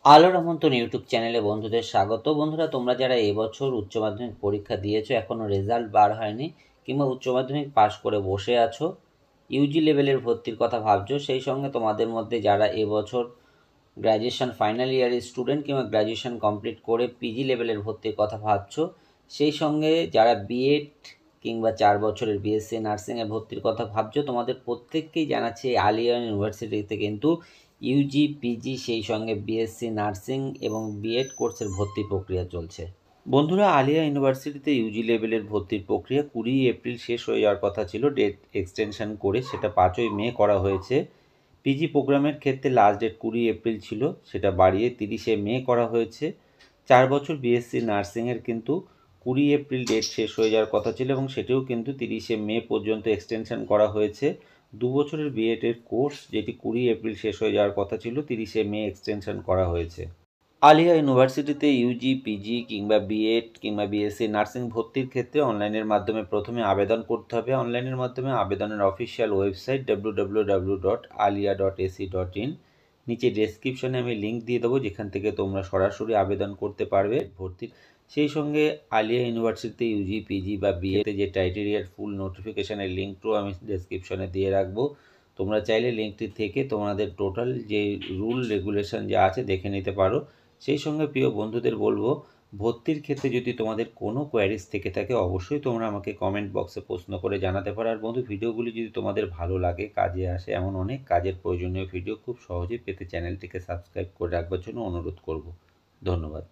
আলোর আমন্ত্রণ ইউটিউব চ্যানেলে বন্ধুদের স্বাগত। বন্ধুরা, তোমরা যারা এবছর উচ্চ মাধ্যমিক পরীক্ষা দিয়েছো, এখনও রেজাল্ট বার হয়নি কিংবা উচ্চ মাধ্যমিক পাশ করে বসে আছো, ইউজি লেভেলের ভর্তির কথা ভাবছো, সেই সঙ্গে তোমাদের মধ্যে যারা এবছর গ্র্যাজুয়েশন ফাইনাল ইয়ারের স্টুডেন্ট কিংবা গ্র্যাজুয়েশন কমপ্লিট করে পিজি লেভেলের ভর্তির কথা ভাবছো, সেই সঙ্গে যারা বিএড কিংবা 4 বছরের বিএসসি নার্সিংয়ে ভর্তির কথা ভাবছো, তোমাদের প্রত্যেককেই জানাচ্ছি আলিয়া ইউনিভার্সিটিতে কিন্তু ইউজি, পিজি সেই সঙ্গে বিএসসি নার্সিং এবং বিএড কোর্সের ভর্তি প্রক্রিয়া চলছে। বন্ধুরা, আলিয়া ইউনিভার্সিটিতে ইউজি লেভেলের ভর্তির প্রক্রিয়া 20 এপ্রিল শেষ হয়ে যাওয়ার কথা ছিল, ডেট এক্সটেনশন করে সেটা 5ই মে করা হয়েছে। পিজি প্রোগ্রামের ক্ষেত্রে লাস্ট ডেট 20 এপ্রিল ছিল, সেটা বাড়িয়ে 30শে মে করা হয়েছে। 4 বছর বিএসসি নার্সিংয়ের কিন্তু 20 এপ্রিল ডেট শেষ হয়ে যাওয়ার কথা ছিল এবং সেটিও কিন্তু 30শে মে পর্যন্ত এক্সটেনশন করা হয়েছে। 2 বছরের বিএডের কোর্স যেটি 20 এপ্রিল শেষ হয়ে যাওয়ার কথা ছিল, 30শে মে এক্সটেনশন করা হয়েছে। আলিয়া ইউনিভার্সিটিতে ইউজি, পিজি কিংবা বিএড কিংবা বিএসসি নার্সিং ভর্তির ক্ষেত্রে অনলাইনের মাধ্যমে প্রথমে আবেদন করতে হবে। অনলাইনের মাধ্যমে আবেদনের অফিসিয়াল ওয়েবসাইট www.alia.ac.in, নিচে ডেসক্রিপশনে আমি লিঙ্ক দিয়ে দেবো, যেখান থেকে তোমরা সরাসরি আবেদন করতে পারবে ভর্তির। সেই সঙ্গে আলিয়া ইউনিভার্সিটিতে ইউজি, পিজি বা বিএতে যে ক্রাইটেরিয়ার ফুল নোটিফিকেশানের লিঙ্কটাও আমি ডেসক্রিপশনে দিয়ে রাখবো। তোমরা চাইলে লিঙ্কটি থেকে তোমাদের টোটাল যে রুল রেগুলেশন যা আছে দেখে নিতে পারো। সেই সঙ্গে প্রিয় বন্ধুদের বলবো, ভর্তির ক্ষেত্রে যদি তোমাদের কোনো কোয়ারিজ থেকে থাকে অবশ্যই তোমরা আমাকে কমেন্ট বক্সে প্রশ্ন করে জানাতে পারো। আর বন্ধু, ভিডিওগুলি যদি তোমাদের ভালো লাগে, কাজে আসে, এমন অনেক কাজের প্রয়োজনীয় ভিডিও খুব সহজেই পেতে চ্যানেলটিকে সাবস্ক্রাইব করে রাখবার জন্য অনুরোধ করব। ধন্যবাদ।